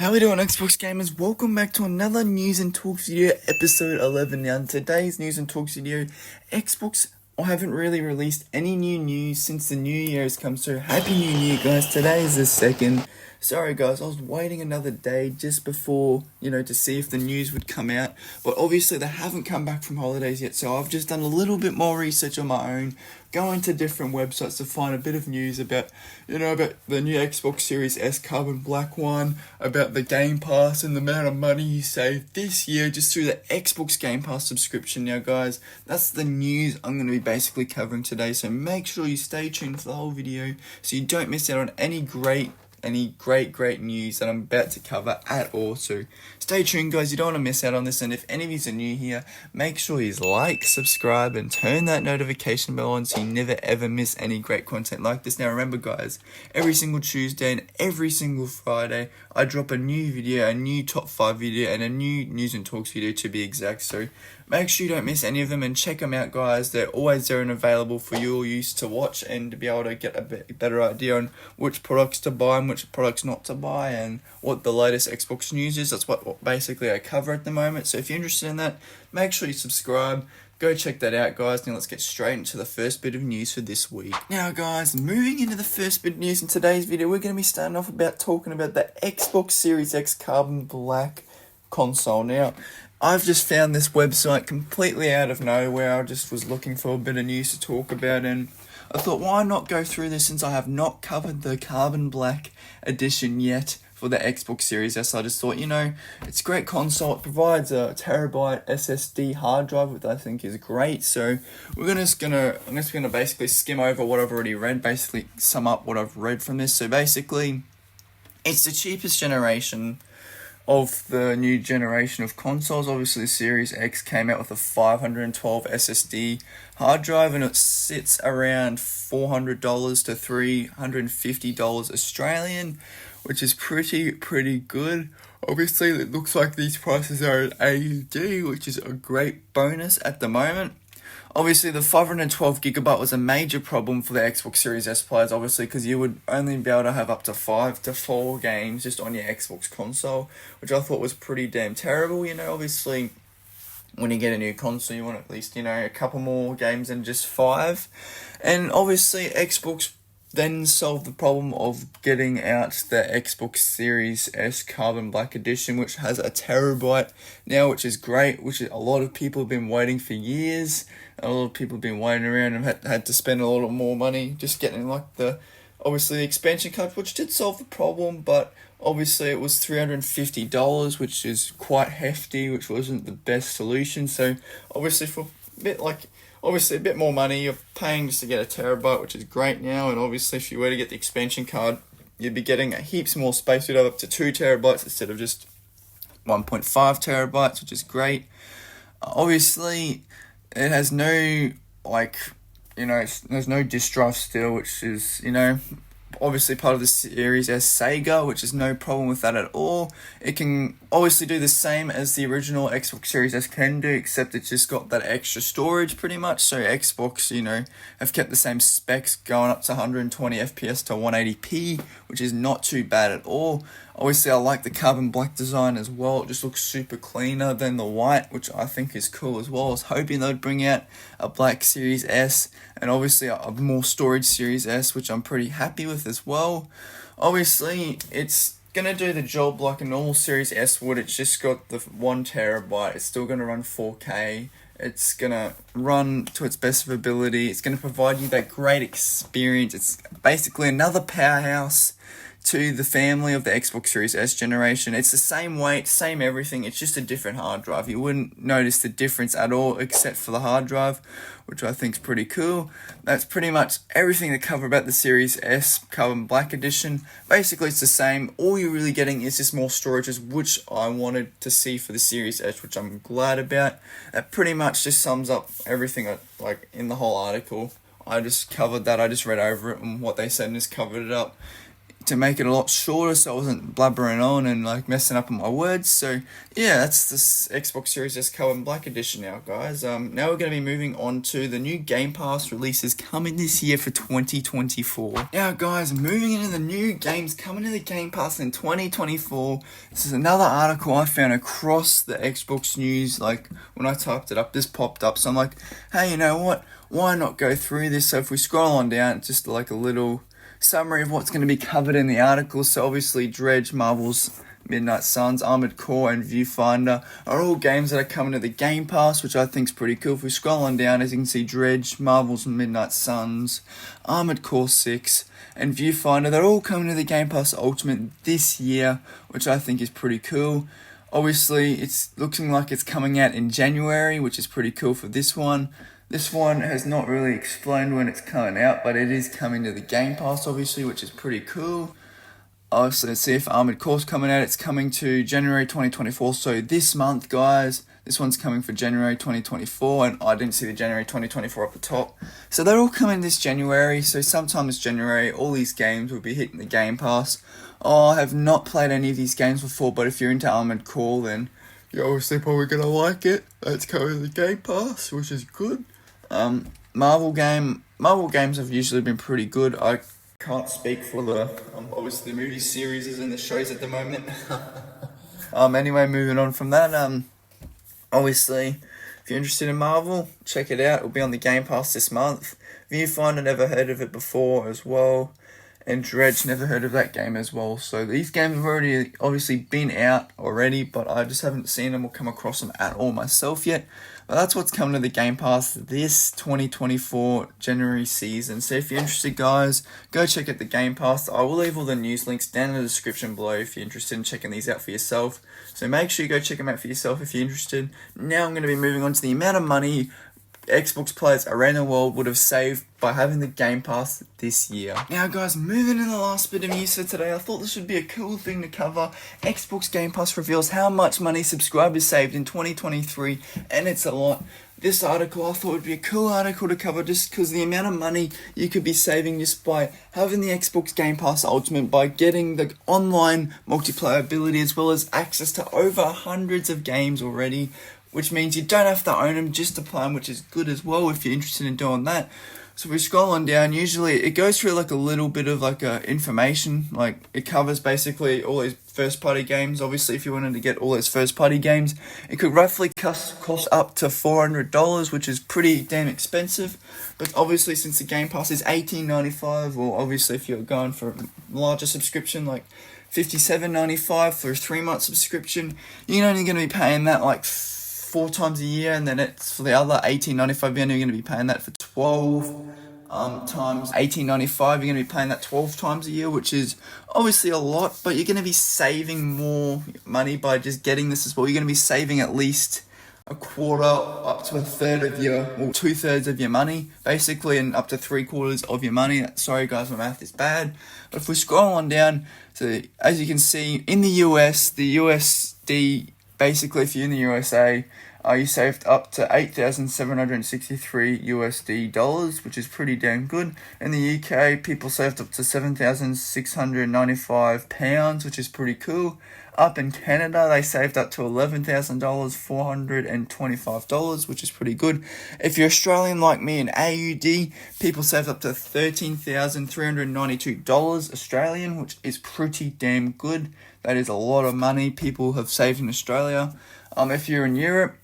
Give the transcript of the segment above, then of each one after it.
How we doing, Xbox gamers? Welcome back to another News and Talks video, episode 11. Now, in today's News and Talks video, Xbox haven't really released any new news since the new year has come, so happy new year, guys. Today is the 2nd. Sorry, guys, I was waiting another day just before, to see if the news would come out, but obviously they haven't come back from holidays yet, so I've just done a little bit more research on my own, going to different websites to find a bit of news about the new Xbox Series S Carbon Black one, about the Game Pass and the amount of money you save this year just through the Xbox Game Pass subscription. Now, guys, that's the news I'm going to be basically covering today, so make sure you stay tuned for the whole video so you don't miss out on any great news that I'm about to cover at all. So stay tuned, guys, you don't want to miss out on this. And if any of you are new here, make sure you like, subscribe, and turn that notification bell on so you never ever miss any great content like this. Now remember, guys, every single Tuesday and every single Friday I drop a new video, a new top 5 video, and a new news and talks video to be exact. So make sure you don't miss any of them and check them out, guys. They're always there and available for your use to watch and to be able to get a better idea on which products to buy and which products not to buy and what the latest Xbox news is. That's what basically I cover at the moment. So if you're interested in that, make sure you subscribe. Go check that out, guys. Now let's get straight into the first bit of news for this week. Now, guys, moving into the first bit of news in today's video, we're going to be starting off talking about the Xbox Series X Carbon Black console. Now, I've just found this website completely out of nowhere. I just was looking for a bit of news to talk about, and I thought, why not go through this since I have not covered the Carbon Black edition yet for the Xbox Series S. I just thought, it's a great console. It provides a terabyte SSD hard drive, which I think is great. So I'm just gonna basically skim over what I've already read, basically sum up what I've read from this. So basically, it's the cheapest generation of the new generation of consoles. Obviously, the Series X came out with a 512 SSD hard drive, and it sits around $400 to $350 Australian, which is pretty good. Obviously, it looks like these prices are at AUD, which is a great bonus at the moment. Obviously, the 512 gigabyte was a major problem for the Xbox Series S players, obviously, because you would only be able to have up to 5 to 4 games just on your Xbox console, which I thought was pretty damn terrible. Obviously, when you get a new console, you want at least, a couple more games than just 5. And obviously, Xbox then solved the problem of getting out the Xbox Series S Carbon Black Edition, which has a terabyte now, which is great, which a lot of people have been waiting for years. A lot of people have been waiting around and had to spend a lot more money just getting the expansion card, which did solve the problem, but obviously it was $350, which is quite hefty, which wasn't the best solution. So obviously for a bit more money, you're paying just to get a terabyte, which is great now. And obviously, if you were to get the expansion card, you'd be getting heaps more space. You'd have up to 2 terabytes instead of just 1.5 terabytes, which is great. Obviously, it has no, there's no disk drive still, which is, obviously part of the Series S Sega, which is no problem with that at all. It can obviously do the same as the original Xbox Series S can do, except it's just got that extra storage pretty much. So Xbox, have kept the same specs going up to 120 FPS to 180p, which is not too bad at all. Obviously, I like the carbon black design as well. It just looks super cleaner than the white, which I think is cool as well. I was hoping they'd bring out a black Series S and obviously a more storage Series S, which I'm pretty happy with as well. Obviously, it's going to do the job like a normal Series S would. It's just got the 1 terabyte. It's still going to run 4K. It's going to run to its best of ability. It's going to provide you that great experience. It's basically another powerhouse to the family of the Xbox Series S generation. It's the same weight, same everything, it's just a different hard drive. You wouldn't notice the difference at all except for the hard drive, which I think is pretty cool. That's pretty much everything to cover about the Series S Carbon Black Edition. Basically, it's the same. All you're really getting is just more storages, which I wanted to see for the Series S, which I'm glad about. That pretty much just sums up everything in the whole article. I just covered that, I just read over it, and what they said and just covered it up. to make it a lot shorter so I wasn't blubbering on and like messing up on my words. So yeah, that's this Xbox Series S Color and Black Edition now, guys. Now we're going to be moving on to the new Game Pass releases coming this year for 2024. Now guys, moving into the new games coming to the Game Pass in 2024. This is another article I found across the Xbox news. Like when I typed it up, this popped up. So I'm like, hey, you know what? Why not go through this? So if we scroll on down, it's just like a little summary of what's going to be covered in the article. So obviously Dredge, Marvel's Midnight Suns, Armored Core and Viewfinder are all games that are coming to the Game Pass, which I think is pretty cool. If we scroll on down, as you can see, Dredge, Marvel's Midnight Suns, Armored Core 6 and Viewfinder, they're all coming to the Game Pass Ultimate this year, which I think is pretty cool. Obviously it's looking like it's coming out in January, which is pretty cool for this one. This one has not really explained when it's coming out, but it is coming to the Game Pass, obviously, which is pretty cool. Obviously, let's see if Armored Core's coming out. It's coming to January 2024, so this month, guys. This one's coming for January 2024, and I didn't see the January 2024 up the top. So they're all coming this January, so sometime this January, all these games will be hitting the Game Pass. I have not played any of these games before, but if you're into Armored Core, then you're obviously probably going to like it. It's coming to the Game Pass, which is good. Marvel games have usually been pretty good. I can't speak for the obviously the movie series and the shows at the moment. Anyway, moving on from that, obviously if you're interested in Marvel, check it out. It'll be on the Game Pass this month. Viewfinder, never heard of it before as well, and Dredge, never heard of that game as well. So these games have already obviously been out already, but I just haven't seen them or come across them at all myself yet. But that's what's coming to the Game Pass this 2024 January season. So if you're interested, guys, go check out the Game Pass. I will leave all the news links down in the description below if you're interested in checking these out for yourself. So make sure you go check them out for yourself if you're interested. Now I'm going to be moving on to the amount of money Xbox players around the world would have saved by having the Game Pass this year. Now guys, moving in the last bit of news for today, I thought this would be a cool thing to cover. Xbox Game Pass reveals how much money subscribers saved in 2023, and it's a lot. This article I thought would be a cool article to cover just because the amount of money you could be saving just by having the Xbox Game Pass Ultimate, by getting the online multiplayer ability as well as access to over hundreds of games already, which means you don't have to own them just to play them, which is good as well if you're interested in doing that. So if we scroll on down, usually it goes through like a little bit of like information, like it covers basically all these first party games. Obviously if you wanted to get all those first party games, it could roughly cost up to $400, which is pretty damn expensive. But obviously since the Game Pass is $18.95, or obviously if you're going for a larger subscription like $57.95 for a 3-month subscription, you're only going to be paying that like 4 times a year, and then it's for the other $18.95. You're only going to be paying that for 12 times $18.95. You're going to be paying that 12 times a year, which is obviously a lot, but you're going to be saving more money by just getting this as well. You're going to be saving at least a quarter up to a third of your, or 2/3 of your money, basically, and up to 3/4 of your money. Sorry guys, my math is bad. But if we scroll on down, so as you can see, in the US, the USD, basically, if you're in the USA, you saved up to $8,763 which is pretty damn good. In the UK, people saved up to £7,695, which is pretty cool. Up in Canada, they saved up to $11,425, which is pretty good. If you're Australian like me in AUD, people saved up to $13,392 Australian, which is pretty damn good. That is a lot of money people have saved in Australia. If you're in Europe,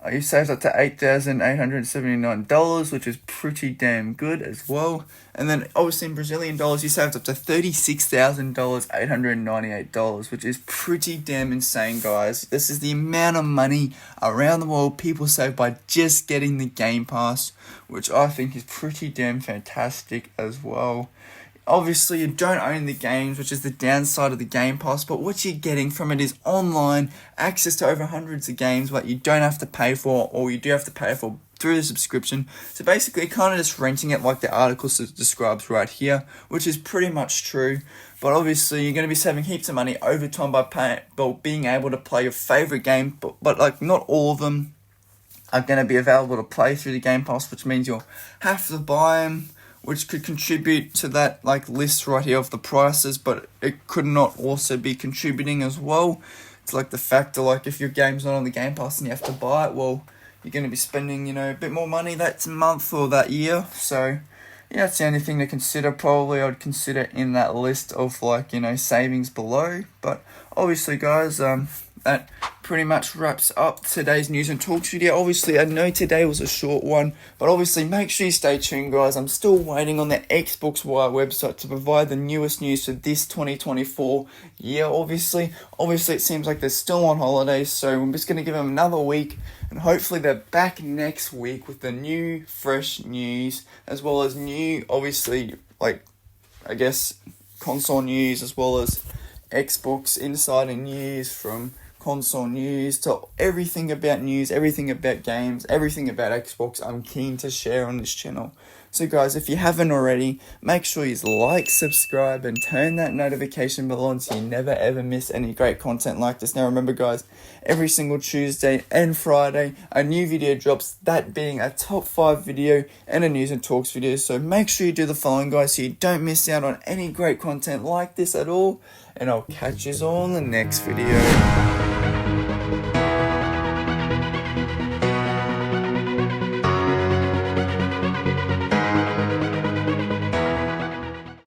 you saved up to $8,879, which is pretty damn good as well. And then obviously in Brazilian dollars, you saved up to $36,898, which is pretty damn insane, guys. This is the amount of money around the world people save by just getting the Game Pass, which I think is pretty damn fantastic as well. Obviously, you don't own the games, which is the downside of the Game Pass, but what you're getting from it is online access to over hundreds of games that you don't have to pay for, or you do have to pay for through the subscription. So basically, kind of just renting it like the article describes right here, which is pretty much true. But obviously, you're going to be saving heaps of money over time by being able to play your favorite game, but like not all of them are going to be available to play through the Game Pass, which means you'll have to buy them, which could contribute to that like list right here of the prices, but it could not also be contributing as well. It's like the factor, like if your game's not on the Game Pass and you have to buy it, well, you're going to be spending, you know, a bit more money that month or that year. So yeah, it's the only thing to consider. Probably I'd consider in that list of like, you know, savings below. But obviously guys, that pretty much wraps up today's news and talks video. Obviously, I know today was a short one, but obviously make sure you stay tuned, guys. I'm still waiting on the Xbox Wire website to provide the newest news for this 2024 year. Obviously it seems like they're still on holidays, so I'm just going to give them another week, and hopefully they're back next week with the new, fresh news, as well as new, obviously, like, I guess, console news, as well as Xbox insider news from console news to everything about news, everything about games, everything about Xbox I'm keen to share on this channel. So guys, if you haven't already, make sure you like, subscribe, and turn that notification bell on so you never ever miss any great content like this. Now remember guys, every single Tuesday and Friday, a new video drops, that being a top 5 video and a news and talks video. So make sure you do the following guys so you don't miss out on any great content like this at all. And I'll catch you all in the next video.